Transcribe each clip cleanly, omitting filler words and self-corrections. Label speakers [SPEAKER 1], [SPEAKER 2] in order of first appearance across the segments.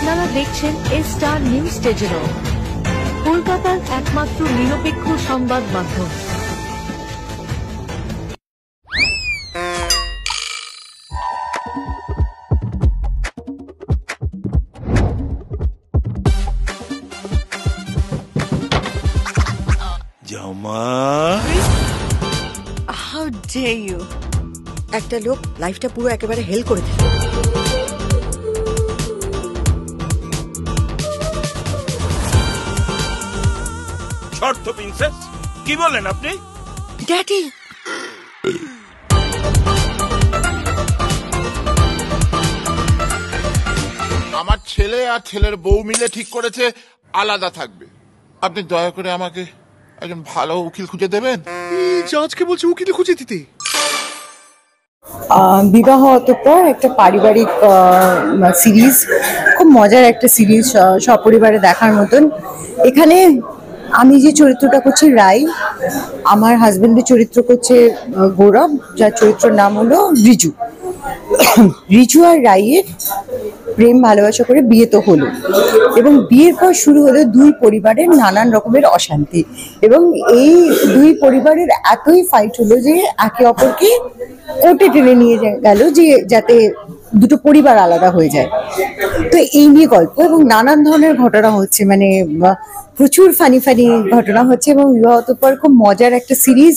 [SPEAKER 1] আপনারা দেখছেন star news television, কলকাতার একমাত্র নিরপেক্ষ সংবাদ মাধ্যম।
[SPEAKER 2] How dare you?
[SPEAKER 3] একটা লোক লাইফটা পুরো একেবারে হেল করে দিল।
[SPEAKER 4] শর্ত প্রিন্সেস, কি বলেন আপনি?
[SPEAKER 3] ড্যাডি,
[SPEAKER 5] আমার ছেলে আর ছেলের বউ মিলে ঠিক করেছে আলাদা থাকবে। আপনি দয়া করে আমাকে একজন ভালো উকিল খুঁজে দেবেন।
[SPEAKER 6] জাজকে বলছে উকিল খুঁজে দিতে।
[SPEAKER 7] বিবাহ অতঃপর একটা পারিবারিক সিরিজ, খুব মজার একটা সিরিজ, সপরিবারে দেখার মতন। এখানে আমি যে চরিত্রটা করছি রাই, আমার হাজবেন্ডের চরিত্র করছে গৌরব, যার চরিত্রের নাম হলো রিজু। রিজু আর রাইয়ের প্রেম ভালোবাসা করে বিয়ে তো হলো, এবং বিয়ের পর শুরু হলো দুই পরিবারের নানান রকমের অশান্তি, এবং এই দুই পরিবারের এতই ফাইট হলো যে একে অপরকে কোর্টে টেনে নিয়ে গেল যে যাতে দুটো পরিবার আলাদা হয়ে যায়। তো এই নিয়ে গল্প, এবং নানান ধরনের ঘটনা হচ্ছে, মানে প্রচুর ফানি ফানি ঘটনা হচ্ছে, এবং বিবাহত পর খুব মজার একটা সিরিজ।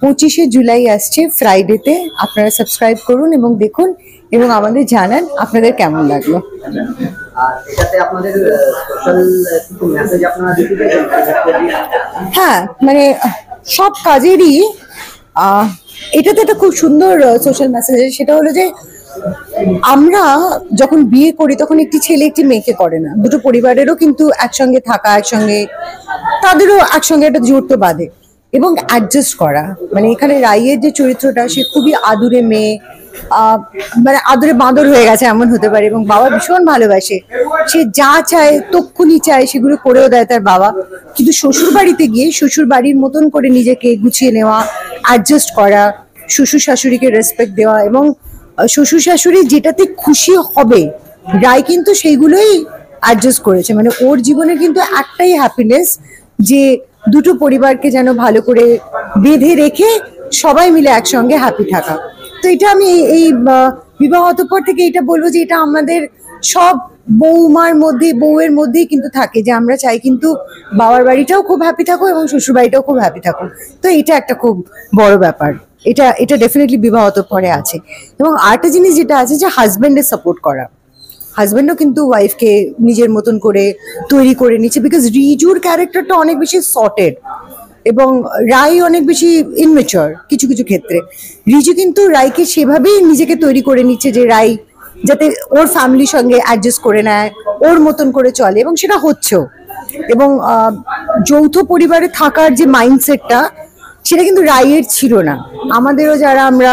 [SPEAKER 7] 25শে জুলাই আসছে ফ্রাইডেতে। আপনারা সাবস্ক্রাইব করুন এবং দেখুন, এবং আমাদের জানান আপনাদের কেমন লাগলো। হ্যাঁ, মানে সব কাজেরই এটাতে একটা খুব সুন্দর সোশ্যাল মেসেজ। সেটা হলো যে আমরা যখন বিয়ে করি তখন একটি ছেলে একটি মেয়েকে করে না, দুটো পরিবারেরও কিন্তু একসঙ্গে থাকা, একসঙ্গে তাদেরও একসঙ্গে একটা জোর তো বাঁধে, এবং অ্যাডজাস্ট করা। মানে এখানে রাইয়ের যে চরিত্রটা, সে খুবই আদুরে মেয়ে, মানে আদুরে বাঁদর হয়ে গেছে এমন হতে পারে, এবং বাবা ভীষণ ভালোবাসে, সে যা চায় তক্ষুনি চায়, সেগুলো করেও দেয় তার বাবা। কিন্তু শ্বশুর বাড়িতে গিয়ে শ্বশুর বাড়ির মতন করে নিজেকে গুছিয়ে নেওয়া, অ্যাডজাস্ট করা, শ্বশুর শাশুড়িকে রেসপেক্ট দেওয়া, এবং শ্বশুর শাশুড়ি যেটাতে খুশি হবে রায় কিন্তু সেইগুলোই অ্যাডজাস্ট করেছে। মানে ওর জীবনে কিন্তু একটাই হ্যাপিনেস, যে দুটো পরিবারকে যেন ভালো করে বেঁধে রেখে সবাই মিলে একসঙ্গে হ্যাপি থাকা। তো এটা আমি এই বিবাহত পর থেকে এটা বলবো যে এটা আমাদের সব বৌমার মধ্যে, বউয়ের মধ্যেই কিন্তু থাকে, যে আমরা চাই কিন্তু বাবার বাড়িটাও খুব হ্যাপি থাকো এবং শ্বশুর বাড়িটাও খুব হ্যাপি থাকো। তো এটা একটা খুব বড় ব্যাপার, এটা ডেফিনেটলি বিবাহত পরে আছে। এবং আরেকটা জিনিস যেটা আছে, যে হাজবেন্ডের সাপোর্ট করা। হাজবেন্ডও কিন্তু ওয়াইফকে নিজের মতন করে তৈরি করে নিচ্ছে, বিকজ রিজুর ক্যারেক্টারটা অনেক বেশি সর্টেড এবং রাই অনেক বেশি ইনমেচিওর কিছু কিছু ক্ষেত্রে। রিজু কিন্তু রাইকে সেভাবেই নিজেকে তৈরি করে নিচ্ছে যে রাই যাতে ওর ফ্যামিলির সঙ্গে অ্যাডজাস্ট করে নেয়, ওর মতন করে চলে, এবং সেটা হচ্ছেও। এবং যৌথ পরিবারে থাকার যে মাইন্ডসেটটা, সেটা কিন্তু রাইয়ের ছিল না। আমাদেরও যারা আমরা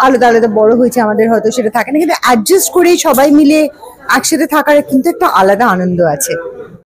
[SPEAKER 7] আলাদা আলাদা বড় হয়েছে, আমাদের হয়তো সেটা থাকে না, কিন্তু অ্যাডজাস্ট করে সবাই মিলে একসাথে থাকার কিন্তু একটা আলাদা আনন্দ আছে।